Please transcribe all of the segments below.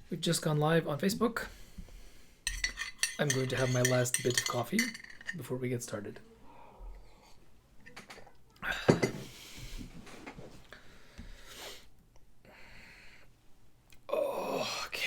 We've just gone live on Facebook. I'm going to have my last bit of coffee before we get started. Okay.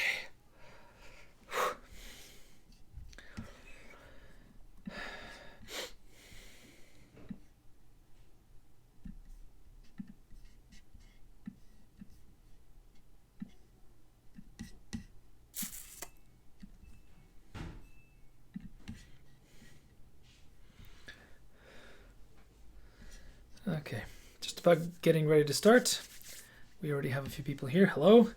Okay, just about getting ready to start. We already have a few people here. Hello.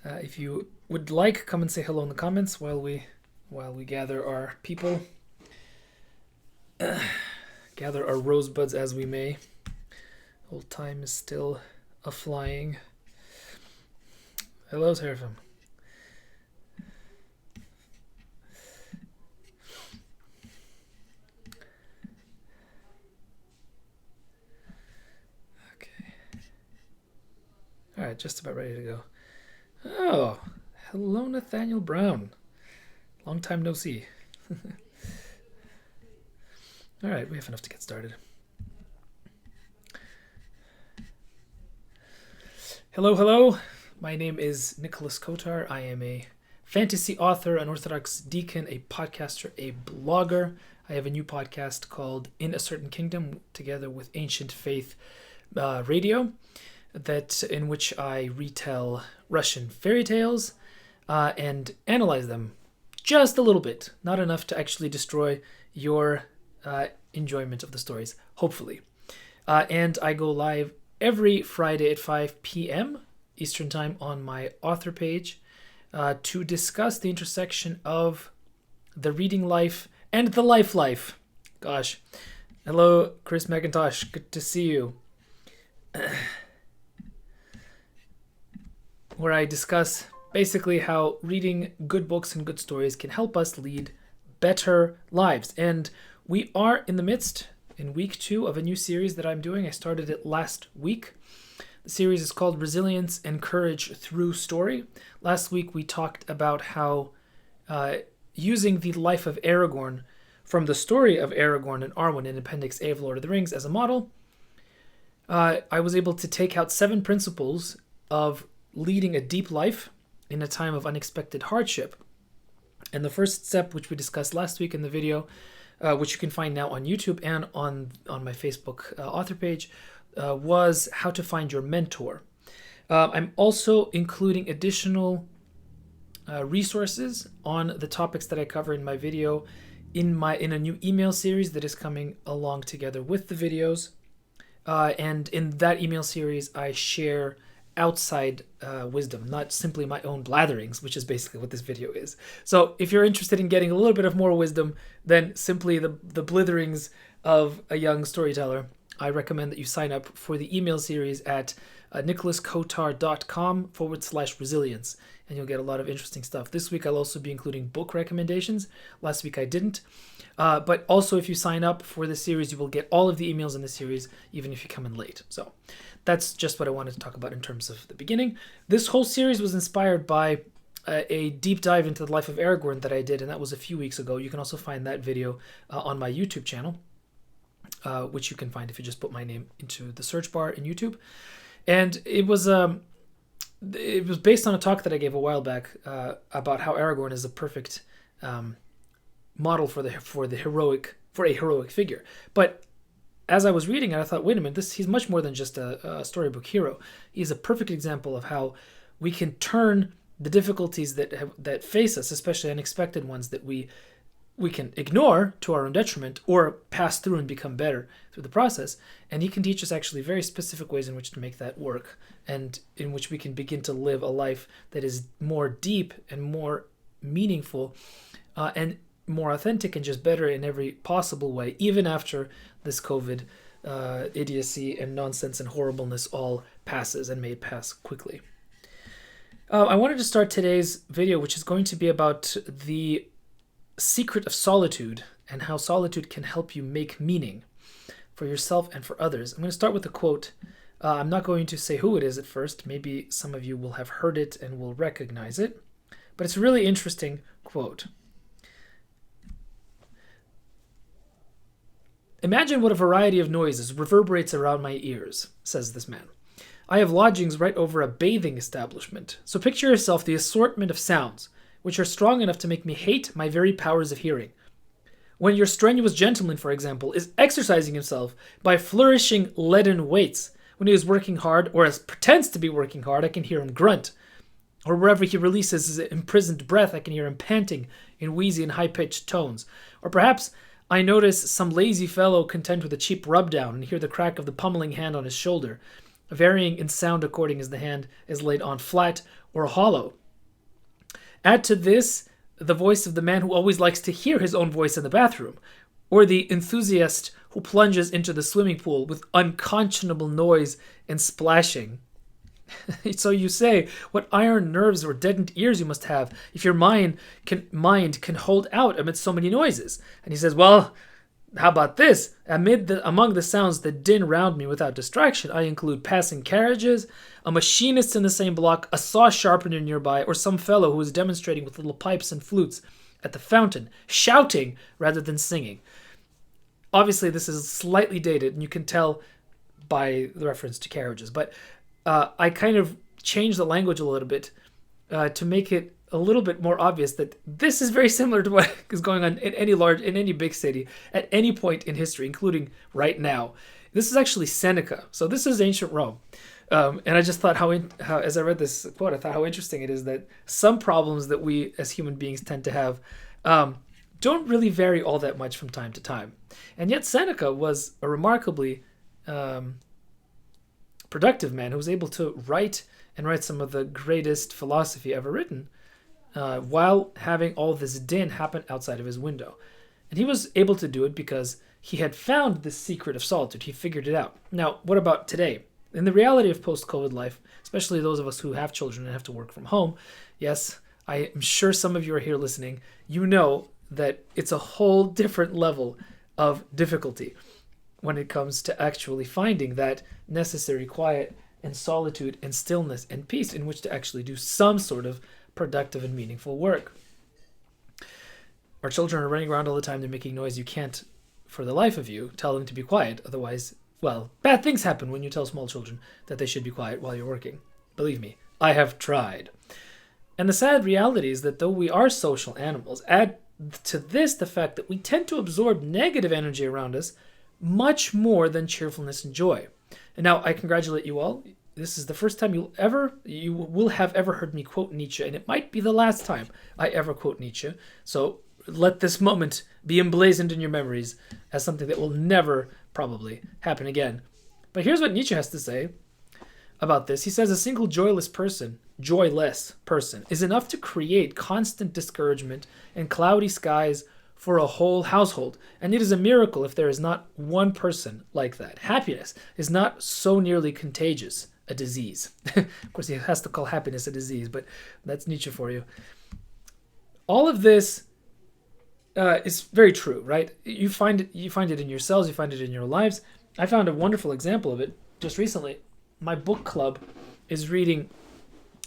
If you would like, come and say hello in the comments while we gather our people. Gather our rosebuds as we may. Old time is still a flying. Hello, Seraphim. All right, just about ready to go. Oh, hello, Nathaniel Brown. Long time no see. All right, we have enough to get started. Hello, hello. My name is Nicholas Kotar. I am a fantasy author, an Orthodox deacon, a podcaster, a blogger. I have a new podcast called In a Certain Kingdom, together with Ancient Faith Radio, in which I retell Russian fairy tales and analyze them just a little bit, not enough to actually destroy your enjoyment of the stories, hopefully. And I go live every Friday at 5 p.m. Eastern Time on my author page to discuss the intersection of the reading life and the life. Gosh. Hello, Chris McIntosh. Good to see you. Where I discuss basically how reading good books and good stories can help us lead better lives. And we are in the midst, in week 2 of a new series that I'm doing. I started it last week. The series is called Resilience and Courage Through Story. Last week we talked about how using the life of Aragorn from the story of Aragorn and Arwen in Appendix A of Lord of the Rings as a model, I was able to take out 7 principles of leading a deep life in a time of unexpected hardship. And the first step, which we discussed last week in the video, which you can find now on YouTube and on my Facebook author page, was how to find your mentor. I'm also including additional resources on the topics that I cover in my video in a new email series that is coming along together with the videos. And in that email series, I share outside wisdom, not simply my own blatherings, which is basically what this video is. So if you're interested in getting a little bit of more wisdom than simply the blitherings of a young storyteller, I recommend that you sign up for the email series at nicholaskotar.com/resilience, and you'll get a lot of interesting stuff. This week I'll also be including book recommendations. Last week I didn't. But also if you sign up for the series, you will get all of the emails in the series, even if you come in late. So that's just what I wanted to talk about in terms of the beginning. This whole series was inspired by a deep dive into the life of Aragorn that I did, and that was a few weeks ago. You can also find that video on my YouTube channel, which you can find if you just put my name into the search bar in YouTube. And it was based on a talk that I gave a while back about how Aragorn is a perfect model for a heroic figure. But as I was reading it, I thought, wait a minute, he's much more than just a storybook hero. He's a perfect example of how we can turn the difficulties that face us, especially unexpected ones that we can ignore to our own detriment or pass through and become better through the process. And he can teach us actually very specific ways in which to make that work, and in which we can begin to live a life that is more deep and more meaningful and more authentic and just better in every possible way, even after this COVID idiocy and nonsense and horribleness all passes, and may it pass quickly. I wanted to start today's video, which is going to be about the secret of solitude and how solitude can help you make meaning for yourself and for others. I'm going to start with a quote I'm not going to say who it is at first. Maybe some of you will have heard it and will recognize it. But it's a really interesting quote. "Imagine what a variety of noises reverberates around my ears," says this man. "I have lodgings right over a bathing establishment. So picture yourself the assortment of sounds, which are strong enough to make me hate my very powers of hearing. When your strenuous gentleman, for example, is exercising himself by flourishing leaden weights, when he is working hard, or pretends to be working hard, I can hear him grunt. Or wherever he releases his imprisoned breath, I can hear him panting in wheezy and high-pitched tones. Or perhaps I notice some lazy fellow content with a cheap rub-down and hear the crack of the pummeling hand on his shoulder, varying in sound according as the hand is laid on flat or hollow. Add to this the voice of the man who always likes to hear his own voice in the bathroom, or the enthusiast who plunges into the swimming pool with unconscionable noise and splashing. So you say, what iron nerves or deadened ears you must have if your mind can hold out amid so many noises." And he says, well, how about this? Among the sounds that din round me without distraction, I include passing carriages, a machinist in the same block, a saw sharpener nearby, or some fellow who is demonstrating with little pipes and flutes at the fountain, shouting rather than singing. Obviously, this is slightly dated, and you can tell by the reference to carriages, but I kind of changed the language a little bit to make it a little bit more obvious that this is very similar to what is going on in any big city at any point in history, including right now. This is actually Seneca. So this is ancient Rome. And I just thought how as I read this quote, I thought how interesting it is that some problems that we as human beings tend to have don't really vary all that much from time to time. And yet Seneca was a remarkably productive man who was able to write some of the greatest philosophy ever written while having all this din happen outside of his window. And he was able to do it because he had found the secret of solitude. He figured it out. Now, what about today? In the reality of post-COVID life, especially those of us who have children and have to work from home, yes, I am sure some of you are here listening, you know that it's a whole different level of difficulty when it comes to actually finding that necessary quiet and solitude and stillness and peace in which to actually do some sort of productive and meaningful work. Our children are running around all the time. They're making noise. You can't, for the life of you, tell them to be quiet. Otherwise, well, bad things happen when you tell small children that they should be quiet while you're working. Believe me, I have tried. And the sad reality is that though we are social animals, add to this the fact that we tend to absorb negative energy around us much more than cheerfulness and joy. And now I congratulate you all. This is the first time you will have ever heard me quote Nietzsche, and it might be the last time I ever quote Nietzsche. So let this moment be emblazoned in your memories as something that will never probably happen again. But here's what Nietzsche has to say about this. He says, a single joyless person is enough to create constant discouragement and cloudy skies for a whole household. And it is a miracle if there is not one person like that. Happiness is not so nearly contagious a disease. Of course, he has to call happiness a disease, but that's Nietzsche for you. All of this is very true, right? You find it in yourselves, you find it in your lives. I found a wonderful example of it just recently. My book club is reading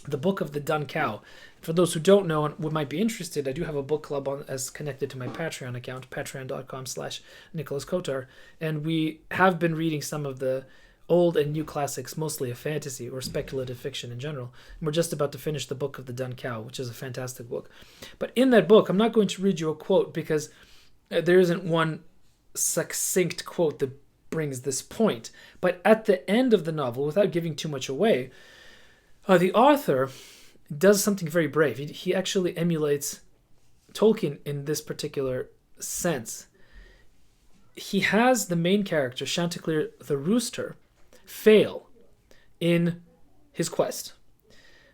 the Book of the Dun Cow. For those who don't know and might be interested, I do have a book club as connected to my Patreon account, patreon.com/Nicholas Kotar, and we have been reading some of the old and new classics, mostly of fantasy or speculative fiction in general. And we're just about to finish the Book of the Dun Cow, which is a fantastic book. But in that book, I'm not going to read you a quote because there isn't one succinct quote that brings this point. But at the end of the novel, without giving too much away, the author does something very brave. He actually emulates Tolkien in this particular sense. He has the main character, Chanticleer the Rooster, fail in his quest.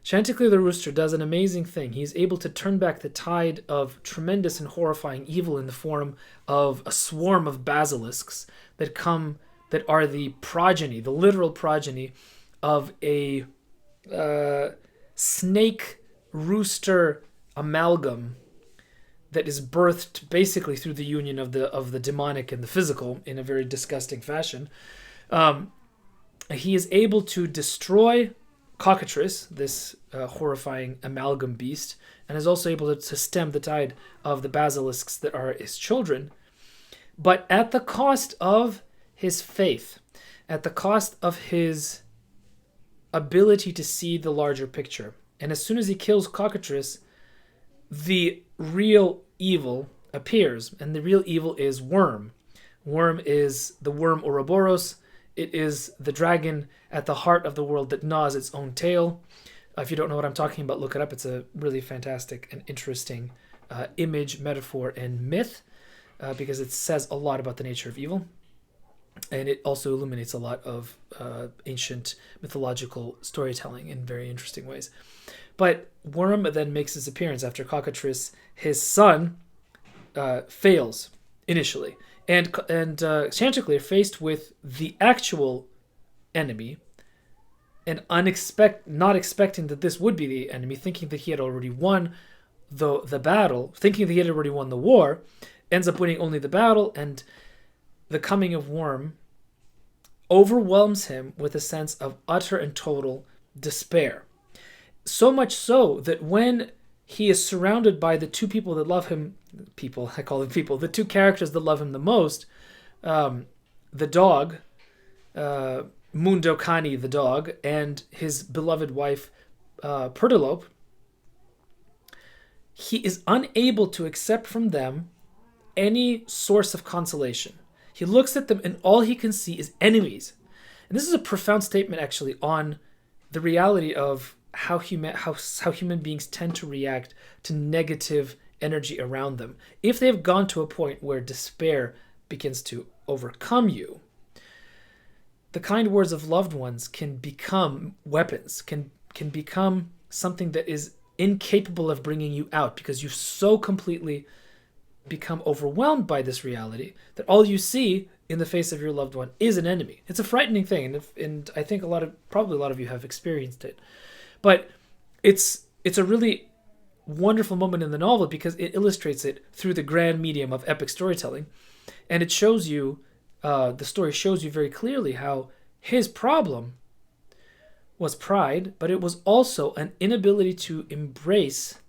Chanticleer the Rooster does an amazing thing. He's able to turn back the tide of tremendous and horrifying evil in the form of a swarm of basilisks that are the progeny, the literal progeny of a snake rooster amalgam that is birthed basically through the union of the demonic and the physical in a very disgusting fashion. he is able to destroy cockatrice, this horrifying amalgam beast, and is also able to stem the tide of the basilisks that are his children, but at the cost of his faith, at the cost of his ability to see the larger picture. And as soon as he kills cockatrice, the real evil appears, and the real evil is Worm. Worm is the worm Ouroboros. It is the dragon at the heart of the world that gnaws its own tail. If you don't know what I'm talking about, look it up. It's a really fantastic and interesting image, metaphor, and myth, because it says a lot about the nature of evil. And it also illuminates a lot of ancient mythological storytelling in very interesting ways. But Worm then makes his appearance after cockatrice. His son fails initially. And Chanticleer, faced with the actual enemy, and not expecting that this would be the enemy, thinking that he had already won the battle, thinking that he had already won the war, ends up winning only the battle, and the coming of Worm overwhelms him with a sense of utter and total despair. So much so that when he is surrounded by the two people that love him, the two characters that love him the most, the dog, Mundo Cani the dog, and his beloved wife, Pertolope, he is unable to accept from them any source of consolation. He looks at them and all he can see is enemies. And this is a profound statement, actually, on the reality of how human beings tend to react to negative energy around them. If they have gone to a point where despair begins to overcome you, the kind words of loved ones can become weapons, can become something that is incapable of bringing you out, because you've so completely become overwhelmed by this reality that all you see in the face of your loved one is an enemy. It's a frightening thing, and I think probably a lot of you have experienced it. But it's a really wonderful moment in the novel because it illustrates it through the grand medium of epic storytelling, and it shows you, the story shows you very clearly how his problem was pride, but it was also an inability to embrace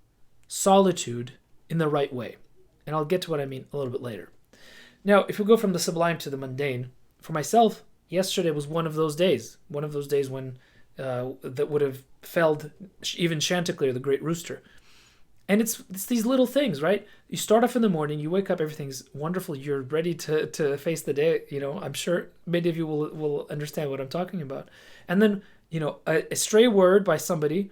solitude in the right way. And I'll get to what I mean a little bit later. Now, if we go from the sublime to the mundane, for myself, yesterday was one of those days when that would have felled even Chanticleer, the great rooster. And it's these little things, right? You start off in the morning, you wake up, everything's wonderful, you're ready to face the day. I'm sure many of you will understand what I'm talking about. And then, a stray word by somebody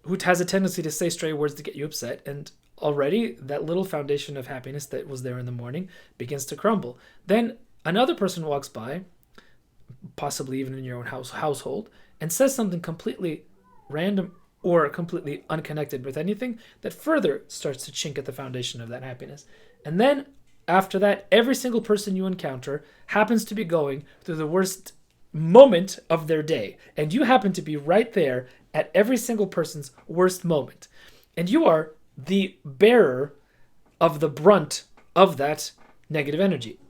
who has a tendency to say stray words to get you upset, and already that little foundation of happiness that was there in the morning begins to crumble. Then another person walks by, possibly even in your own household, and says something completely random or completely unconnected with anything that further starts to chink at the foundation of that happiness. And then after that, every single person you encounter happens to be going through the worst moment of their day, and you happen to be right there at every single person's worst moment, and you are the bearer of the brunt of that negative energy.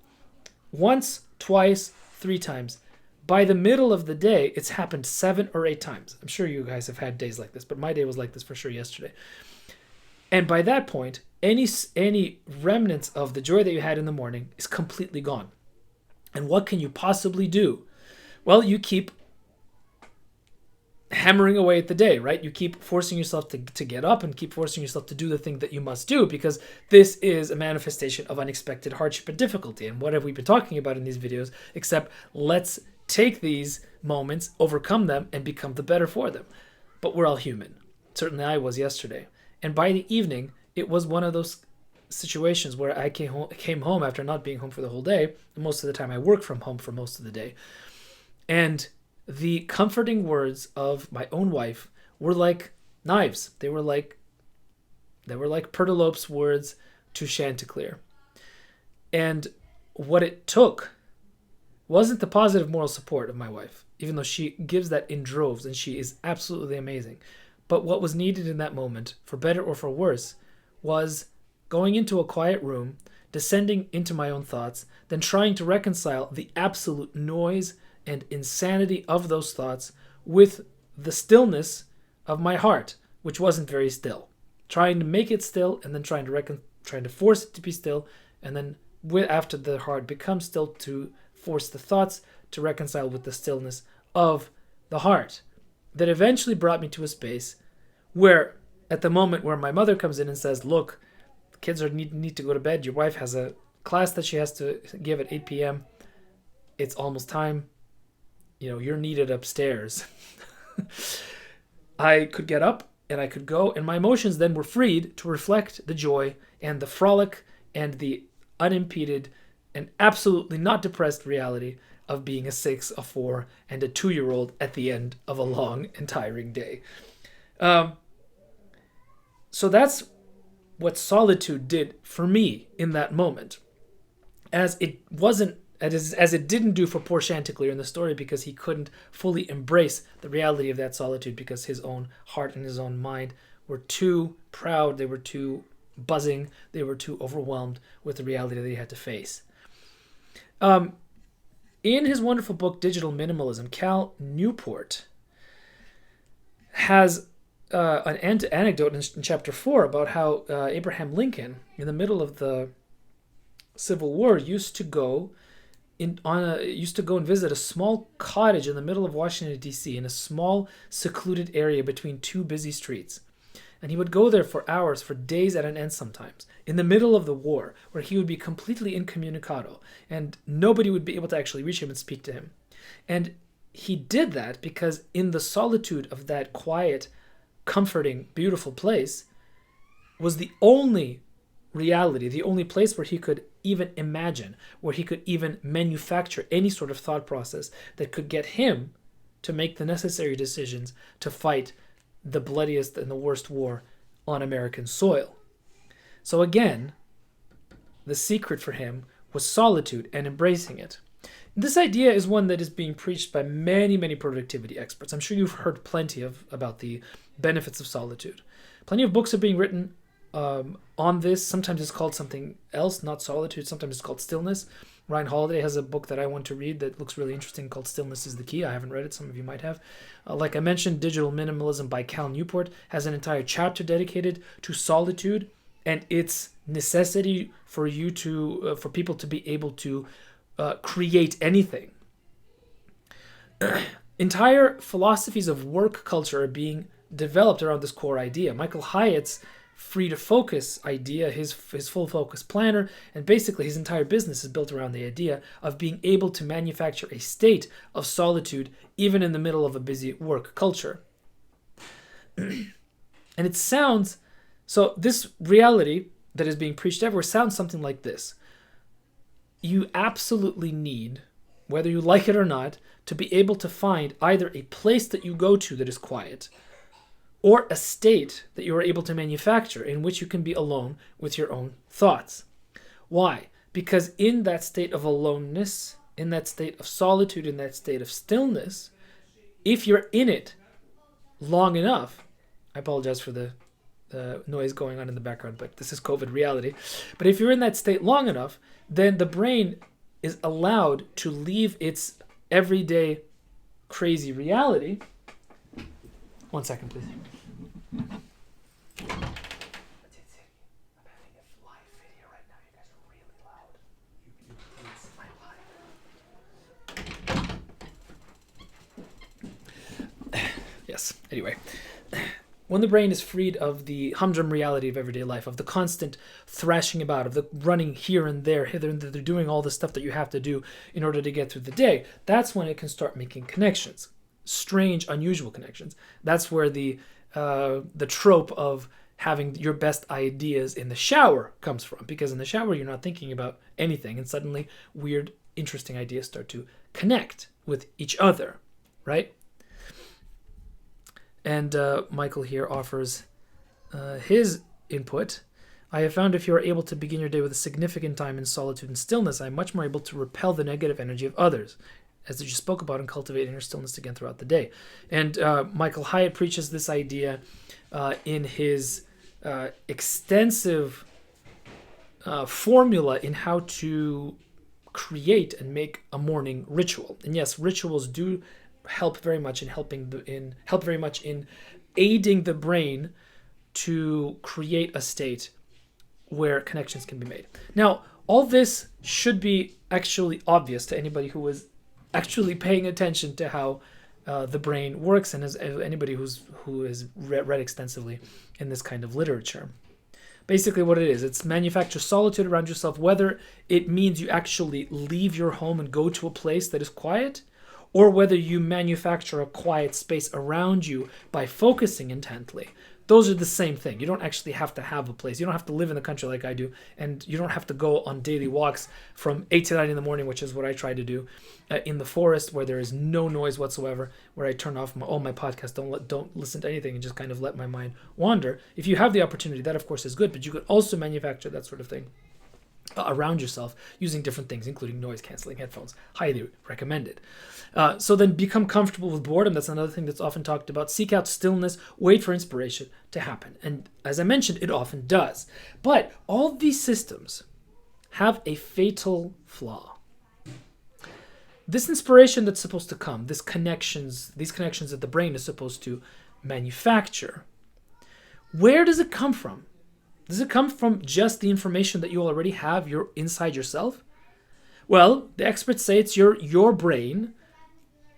Once, twice, 3 times. By the middle of the day, it's happened 7 or 8 times. I'm sure you guys have had days like this, but my day was like this for sure yesterday. And by that point, any remnants of the joy that you had in the morning is completely gone. And what can you possibly do? Well, you keep hammering away at the day, right? You keep forcing yourself to get up and keep forcing yourself to do the thing that you must do, because this is a manifestation of unexpected hardship and difficulty. And what have we been talking about in these videos, except let's take these moments, overcome them, and become the better for them. But we're all human. Certainly I was yesterday. And by the evening, it was one of those situations where I came home after not being home for the whole day. And most of the time I work from home for most of the day. And the comforting words of my own wife were like knives. They were like Pertolope's words to Chanticleer. And what it took wasn't the positive moral support of my wife, even though she gives that in droves and she is absolutely amazing. But what was needed in that moment, for better or for worse, was going into a quiet room, descending into my own thoughts, then trying to reconcile the absolute noise and insanity of those thoughts with the stillness of my heart, which wasn't very still. Trying to make it still, and then trying to force it to be still, and then after the heart becomes still, to force the thoughts to reconcile with the stillness of the heart. That eventually brought me to a space where, at the moment where my mother comes in and says, look, the kids need to go to bed. Your wife has a class that she has to give at 8 p.m. It's almost time. You're needed upstairs. I could get up and I could go, and my emotions then were freed to reflect the joy and the frolic and the unimpeded and absolutely not depressed reality of being a 6, a 4, and a 2-year-old at the end of a long and tiring day. So that's what solitude did for me in that moment. As it didn't do for poor Chanticleer in the story, because he couldn't fully embrace the reality of that solitude because his own heart and his own mind were too proud, they were too buzzing, they were too overwhelmed with the reality that he had to face. In his wonderful book, Digital Minimalism, Cal Newport has an anecdote in chapter 4 about how Abraham Lincoln, in the middle of the Civil War, used to go and visit a small cottage in the middle of Washington, D.C., in a small, secluded area between two busy streets. And he would go there for hours, for days at an end sometimes, in the middle of the war, where he would be completely incommunicado, and nobody would be able to actually reach him and speak to him. And he did that because in the solitude of that quiet, comforting, beautiful place was the only reality, the only place where he could even imagine, where he could even manufacture any sort of thought process that could get him to make the necessary decisions to fight the bloodiest and the worst war on American soil. So again, the secret for him was solitude and embracing it. This idea is one that is being preached by many, many productivity experts. I'm sure you've heard plenty about the benefits of solitude. Plenty of books are being written on this. Sometimes it's called something else, not solitude. Sometimes it's called stillness. Ryan Holiday has a book that I want to read that looks really interesting called Stillness is the Key. I haven't read it. Some of you might have. Like I mentioned, Digital Minimalism by Cal Newport has an entire chapter dedicated to solitude and its necessity for for people to be able to create anything. Entire philosophies of work culture are being developed around this core idea. Michael Hyatt's free to focus idea, his full focus planner, and basically his entire business is built around the idea of being able to manufacture a state of solitude even in the middle of a busy work culture. And it sounds, so this reality that is being preached everywhere sounds something like this. You absolutely need, whether you like it or not, to be able to find either a place that you go to that is quiet, or a state that you are able to manufacture in which you can be alone with your own thoughts. Why? Because in that state of aloneness, in that state of solitude, in that state of stillness, if you're in it long enough, I apologize for the noise going on in the background, but this is COVID reality. But if you're in that state long enough, then the brain is allowed to leave its everyday crazy reality. 1 second, please. I'm having a live video right now. You guys are really loud. It's my live. Yes, anyway. When the brain is freed of the humdrum reality of everyday life, of the constant thrashing about, of the running here and there, hither and thither, doing all the stuff that you have to do in order to get through the day, that's when it can start making connections. Strange, unusual connections. That's where the trope of having your best ideas in the shower comes from, because in the shower you're not thinking about anything, and suddenly weird, interesting ideas start to connect with each other, right? And Michael here offers his input. I have found if you are able to begin your day with a significant time in solitude and stillness, I am much more able to repel the negative energy of others, as you spoke about, and cultivate inner stillness again throughout the day. And Michael Hyatt preaches this idea in his extensive formula in how to create and make a morning ritual. And yes, rituals do help very much in aiding the brain to create a state where connections can be made. Now, all this should be actually obvious to anybody who is actually paying attention to how the brain works, and as anybody who has read extensively in this kind of literature. Basically what it is, it's manufacture solitude around yourself, whether it means you actually leave your home and go to a place that is quiet, or whether you manufacture a quiet space around you by focusing intently. Those are the same thing. You don't actually have to have a place. You don't have to live in the country like I do, and you don't have to go on daily walks from 8 to 9 in the morning, which is what I try to do, in the forest where there is no noise whatsoever, where I turn off all my podcasts, don't listen to anything, and just kind of let my mind wander. If you have the opportunity, that of course is good, but you could also manufacture that sort of thing around yourself using different things, including noise-canceling headphones. Highly recommended. So then become comfortable with boredom. That's another thing that's often talked about. Seek out stillness. Wait for inspiration to happen. And as I mentioned, it often does. But all these systems have a fatal flaw. This inspiration that's supposed to come, these connections that the brain is supposed to manufacture, where does it come from? Does it come from just the information that you already have inside yourself? Well, the experts say it's your brain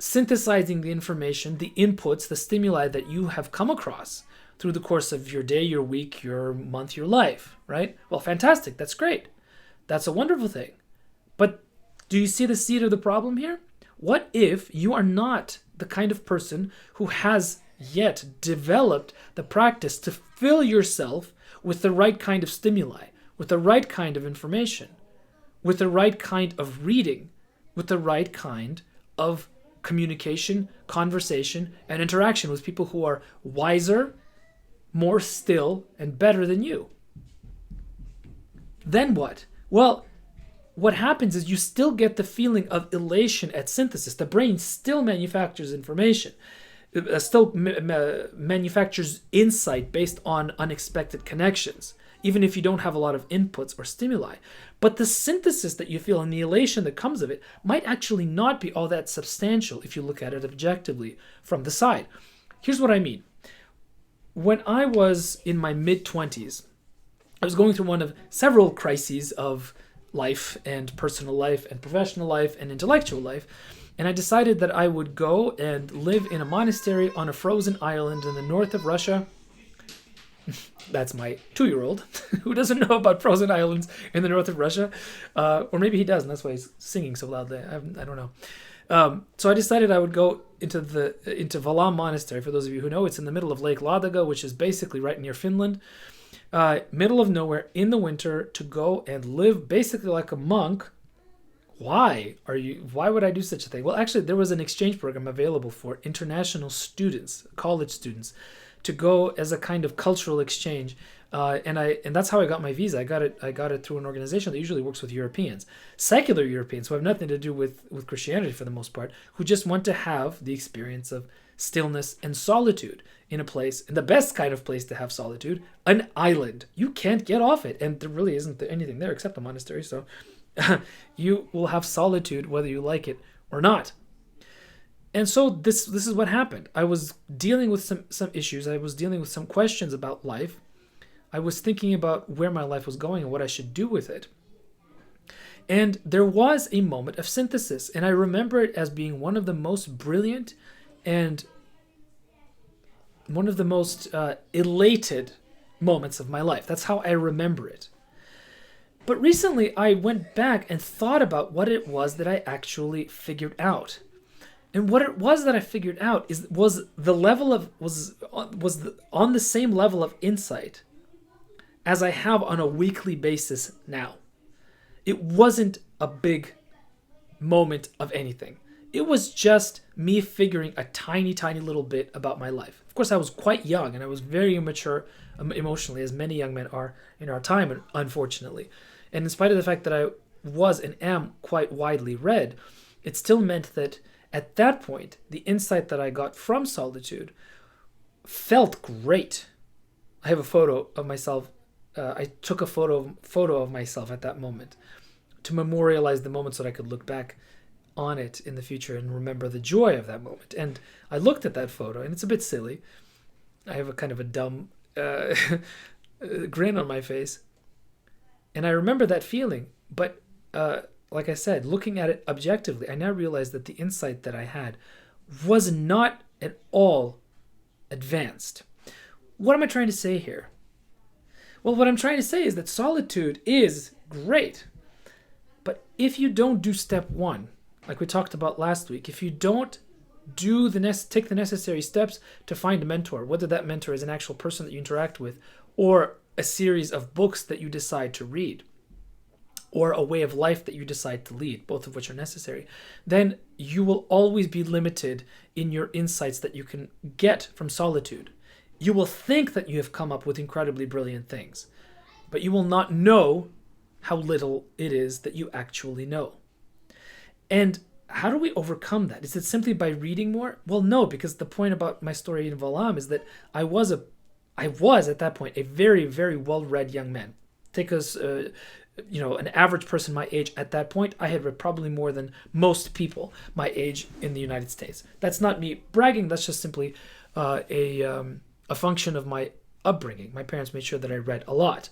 synthesizing the information, the inputs, the stimuli that you have come across through the course of your day, your week, your month, your life, right? Well, fantastic. That's great. That's a wonderful thing. But do you see the seed of the problem here? What if you are not the kind of person who has yet developed the practice to fill yourself with the right kind of stimuli, with the right kind of information, with the right kind of reading, with the right kind of communication, conversation, and interaction with people who are wiser, more still, and better than you? Then what? Well, what happens is you still get the feeling of elation at synthesis. The brain still manufactures information. Still manufactures insight based on unexpected connections, even if you don't have a lot of inputs or stimuli. But the synthesis that you feel and the elation that comes of it might actually not be all that substantial if you look at it objectively from the side. Here's what I mean. When I was in my mid-20s, I was going through one of several crises of life and personal life and professional life and intellectual life. And I decided that I would go and live in a monastery on a frozen island in the north of Russia. That's my 2-year-old who doesn't know about frozen islands in the north of Russia. Or maybe he does, and that's why he's singing so loudly. I don't know. So I decided I would go into Vala Monastery. For those of you who know, it's in the middle of Lake Ladoga, which is basically right near Finland. Middle of nowhere in the winter, to go and live basically like a monk. Why would I do such a thing? Well, actually, there was an exchange program available for international students, college students, to go as a kind of cultural exchange, and that's how I got my visa. I got it through an organization that usually works with Europeans, secular Europeans who have nothing to do with Christianity for the most part, who just want to have the experience of stillness and solitude in a place, and the best kind of place to have solitude, an island. You can't get off it, and there really isn't anything there except a monastery, so you will have solitude whether you like it or not. And so this is what happened. I was dealing with some issues. I was dealing with some questions about life. I was thinking about where my life was going and what I should do with it. And there was a moment of synthesis, and I remember it as being one of the most brilliant and one of the most elated moments of my life. That's how I remember it. But recently I went back and thought about what it was that I actually figured out. And what it was that I figured out was on the same level of insight as I have on a weekly basis now. It wasn't a big moment of anything. It was just me figuring a tiny, tiny little bit about my life. Of course, I was quite young and I was very immature emotionally, as many young men are in our time, unfortunately. And in spite of the fact that I was and am quite widely read, it still meant that at that point, the insight that I got from solitude felt great. I have a photo of myself. I took a photo of myself at that moment. to memorialize the moment so that I could look back on it in the future and remember the joy of that moment. And I looked at that photo, and it's a bit silly. I have a kind of a dumb grin on my face. And I remember that feeling. But like I said, looking at it objectively, I now realize that the insight that I had was not at all advanced. What am I trying to say here? Well, what I'm trying to say is that solitude is great. But if you don't do step one, like we talked about last week, if you don't take the necessary steps to find a mentor, whether that mentor is an actual person that you interact with, or a series of books that you decide to read, or a way of life that you decide to lead, both of which are necessary, then you will always be limited in your insights that you can get from solitude. You will think that you have come up with incredibly brilliant things, but you will not know how little it is that you actually know. And how do we overcome that? Is it simply by reading more? Well, no, because the point about my story in Valam is that I was at that point a very, very well-read young man. Take us, an average person my age at that point, I had read probably more than most people my age in the United States. That's not me bragging. That's just simply a function of my upbringing. My parents made sure that I read a lot.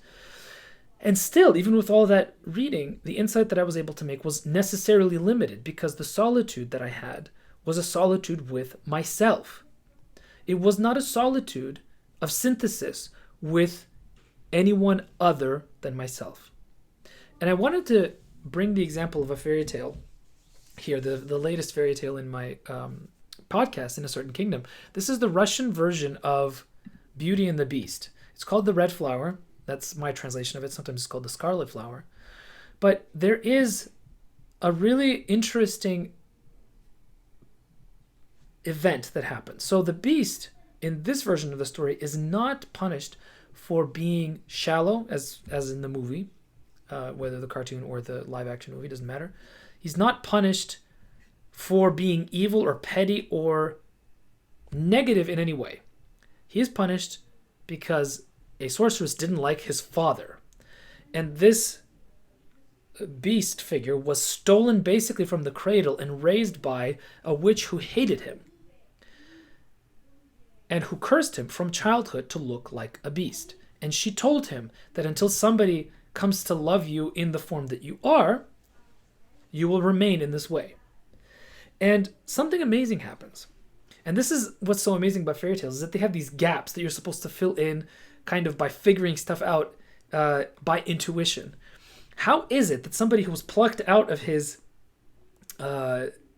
And still, even with all that reading, the insight that I was able to make was necessarily limited because the solitude that I had was a solitude with myself. It was not a solitude of synthesis with anyone other than myself. And I wanted to bring the example of a fairy tale here, the latest fairy tale in my podcast, In a Certain Kingdom. This is the Russian version of Beauty and the Beast. It's called The Red Flower. That's my translation of it. Sometimes it's called The Scarlet Flower. But there is a really interesting event that happens. So the beast in this version of the story is not punished for being shallow, as in the movie, whether the cartoon or the live action movie, doesn't matter. He's not punished for being evil or petty or negative in any way. He is punished because a sorceress didn't like his father. And this beast figure was stolen basically from the cradle and raised by a witch who hated him and who cursed him from childhood to look like a beast. And she told him that until somebody comes to love you in the form that you are, you will remain in this way. And something amazing happens. And this is what's so amazing about fairy tales, is that they have these gaps that you're supposed to fill in kind of by figuring stuff out by intuition. How is it that somebody who was plucked out of his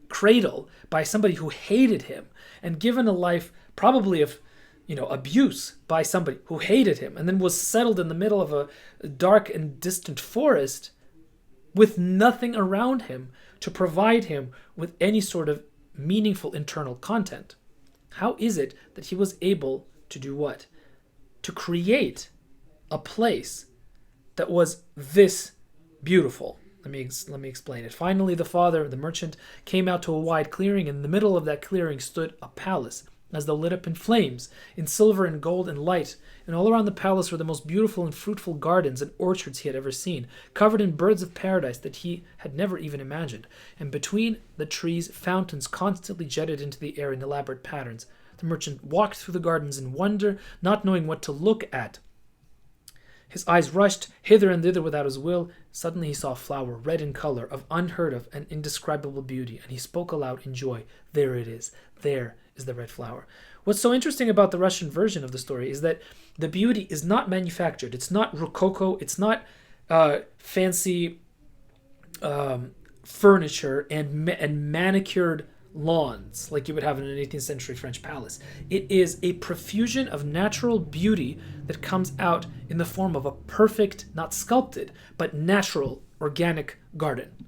cradle by somebody who hated him and given a life probably of abuse by somebody who hated him and then was settled in the middle of a dark and distant forest with nothing around him to provide him with any sort of meaningful internal content? How is it that he was able to do what? To create a place that was this beautiful. Let me explain it. Finally, the father, the merchant, came out to a wide clearing. In the middle of that clearing stood a palace, as though lit up in flames, in silver and gold and light. And all around the palace were the most beautiful and fruitful gardens and orchards he had ever seen, covered in birds of paradise that he had never even imagined. And between the trees, fountains constantly jetted into the air in elaborate patterns. The merchant walked through the gardens in wonder, not knowing what to look at. His eyes rushed hither and thither without his will. Suddenly he saw a flower, red in color, of unheard of and indescribable beauty, and he spoke aloud in joy. There it is. There is the red flower. What's so interesting about the Russian version of the story is that the beauty is not manufactured. It's not rococo. It's not fancy furniture and manicured lawns like you would have in an 18th century French palace. It is a profusion of natural beauty that comes out in the form of a perfect, not sculpted, but natural, organic garden.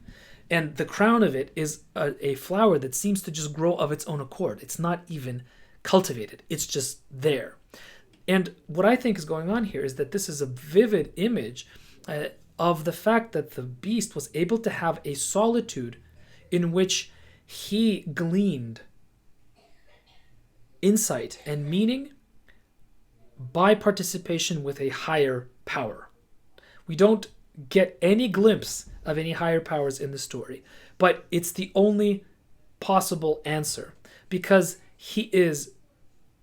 And the crown of it is a flower that seems to just grow of its own accord. It's not even cultivated. It's just there. And what I think is going on here is that this is a vivid image of the fact that the beast was able to have a solitude in which he gleaned insight and meaning by participation with a higher power. We don't get any glimpse of any higher powers in the story. But it's the only possible answer because he is,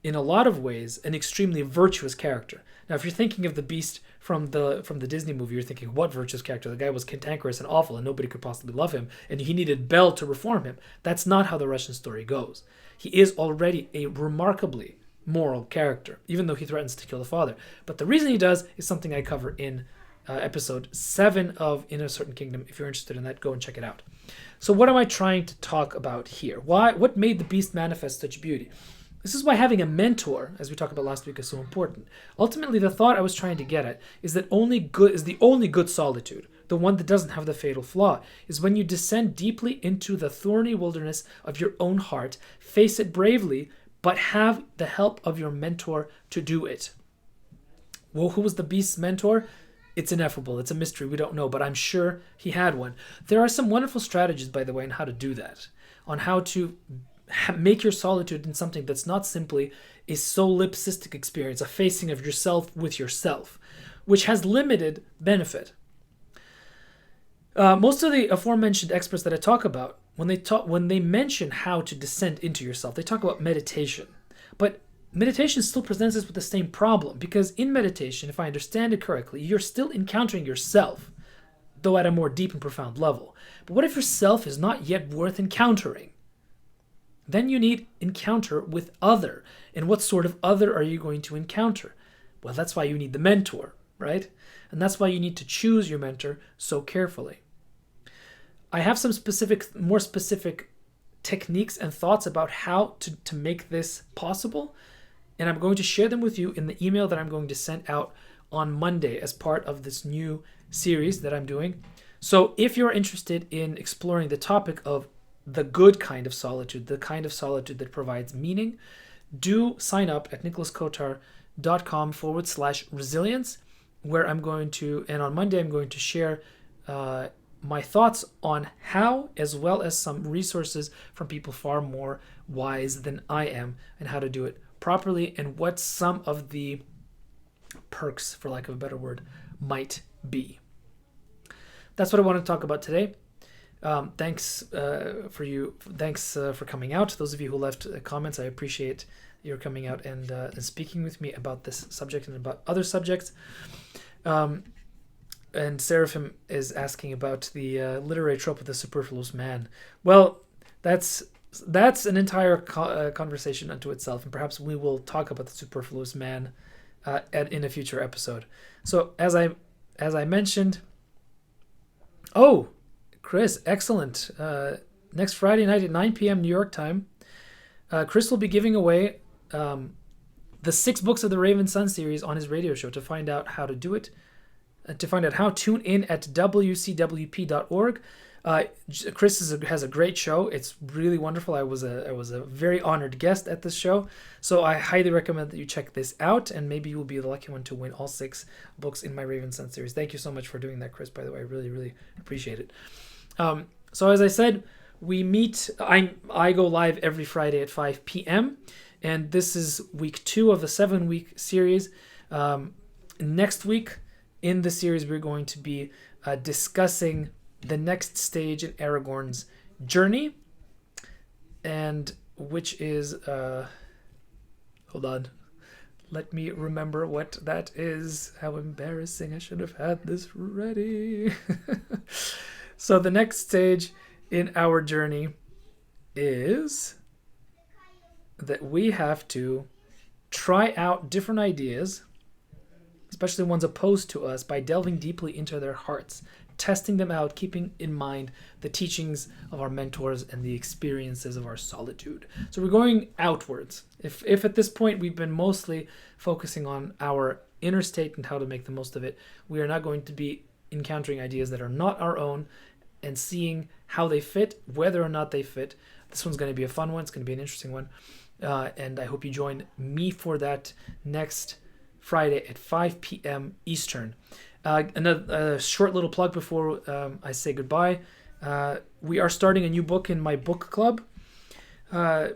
in a lot of ways, an extremely virtuous character. Now, if you're thinking of the Beast from the Disney movie, you're thinking, what virtuous character? The guy was cantankerous and awful and nobody could possibly love him, and he needed Belle to reform him. That's not how the Russian story goes. He is already a remarkably moral character, even though he threatens to kill the father. But the reason he does is something I cover in episode 7 of In a Certain Kingdom. If you're interested in that, go and check it out. So what am I trying to talk about here? What made the Beast manifest such beauty? This is why having a mentor, as we talked about last week, is so important. Ultimately, the thought I was trying to get at is that the only good solitude, the one that doesn't have the fatal flaw, is when you descend deeply into the thorny wilderness of your own heart, face it bravely, but have the help of your mentor to do it. Well, who was the Beast's mentor? It's ineffable. It's a mystery. We don't know, but I'm sure he had one. There are some wonderful strategies, by the way, on how to do that, on how to make your solitude in something that's not simply a solipsistic experience, a facing of yourself with yourself, which has limited benefit. Most of the aforementioned experts that I talk about, when they mention how to descend into yourself, they talk about meditation. But meditation still presents us with the same problem, because in meditation, if I understand it correctly, you're still encountering yourself, though at a more deep and profound level. But what if yourself is not yet worth encountering? Then you need encounter with other. And what sort of other are you going to encounter? Well, that's why you need the mentor, right? And that's why you need to choose your mentor so carefully. I have some more specific techniques and thoughts about how to make this possible. And I'm going to share them with you in the email that I'm going to send out on Monday as part of this new series that I'm doing. So if you're interested in exploring the topic of the good kind of solitude, the kind of solitude that provides meaning, do sign up at nicholaskotar.com/resilience, where I'm going to, and on Monday, I'm going to share my thoughts on how, as well as some resources from people far more wise than I am, and how to do it properly, and what some of the perks, for lack of a better word, might be. That's what I want to talk about today. Thanks for coming out. Those of you who left comments, I appreciate your coming out and speaking with me about this subject and about other subjects. And Seraphim is asking about the literary trope of the superfluous man. Well, that's an entire conversation unto itself, and perhaps we will talk about the superfluous man in a future episode. So as I mentioned, Chris, excellent. Next Friday night at 9 p.m. New York time, Chris will be giving away the 6 books of the Raven Sun series on his radio show. To find out how to do it, tune in at wcwp.org. Chris has a great show. It's really wonderful. I was a very honored guest at this show, so I highly recommend that you check this out, and maybe you'll be the lucky one to win all 6 books in my Raven Sun series. Thank you so much for doing that, Chris, by the way. I really, really appreciate it. So as I said, we meet, I go live every Friday at 5 p.m. and this is week 2 of a 7-week series. Next week in the series, we're going to be discussing the next stage in Aragorn's journey, and which is, hold on, let me remember what that is. How embarrassing, I should have had this ready. So the next stage in our journey is that we have to try out different ideas, especially ones opposed to us, by delving deeply into their hearts, testing them out, keeping in mind the teachings of our mentors and the experiences of our solitude. So we're going outwards. If at this point we've been mostly focusing on our inner state and how to make the most of it, we are not going to be encountering ideas that are not our own and seeing how they fit, whether or not they fit. This one's going to be a fun one. It's going to be an interesting one. And I hope you join me for that next Friday at 5 p.m. Eastern. Another short little plug before I say goodbye. We are starting a new book in my book club,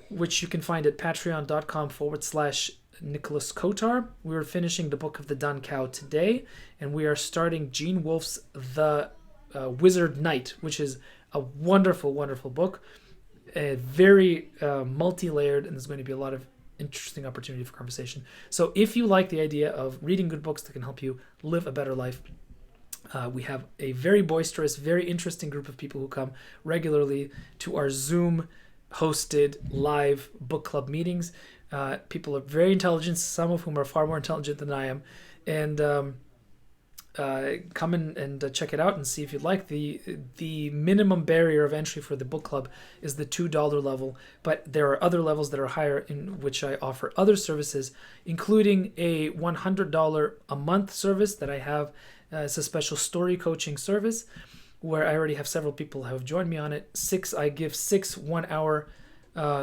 which you can find at patreon.com/Nicholas Kotar. We're finishing the book of the Dun Cow today, and we are starting Gene Wolfe's The Wizard Knight, which is a wonderful, wonderful book, very multi-layered, and there's going to be a lot of interesting opportunity for conversation. So if you like the idea of reading good books that can help you live a better life, we have a very boisterous, very interesting group of people who come regularly to our Zoom hosted live book club meetings. People are very intelligent, some of whom are far more intelligent than I am, and come in and check it out and see if you'd like. The minimum barrier of entry for the book club is the $2 level, but there are other levels that are higher, in which I offer other services, including a $100 a month service that I have. It's a special story coaching service where I already have several people who have joined me on it. I give 6 1-hour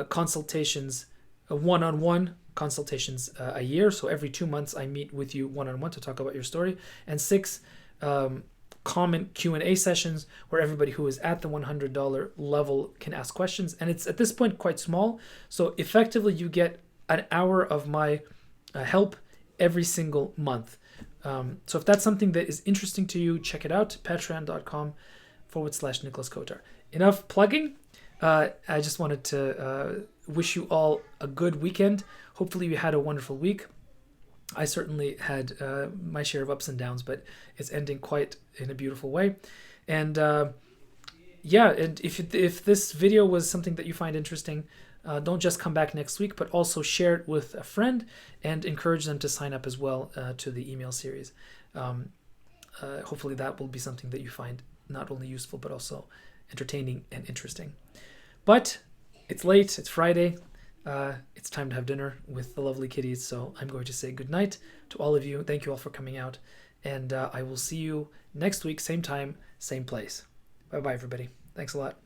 consultations, one-on-one consultations a year. So every 2 months I meet with you one-on-one to talk about your story, and 6 common Q&A sessions where everybody who is at the $100 level can ask questions. And it's at this point quite small. So effectively you get an hour of my help every single month. So if that's something that is interesting to you, check it out, patreon.com/Nicholas Kotar. Enough plugging. I just wanted to wish you all a good weekend. Hopefully you had a wonderful week. I certainly had my share of ups and downs, but it's ending quite in a beautiful way. And and if this video was something that you find interesting, don't just come back next week, but also share it with a friend and encourage them to sign up as well to the email series. Hopefully that will be something that you find not only useful, but also entertaining and interesting. But it's late, it's Friday, it's time to have dinner with the lovely kitties, so I'm going to say good night to all of you. Thank you all for coming out, and I will see you next week, same time, same place. Bye-bye, everybody. Thanks a lot.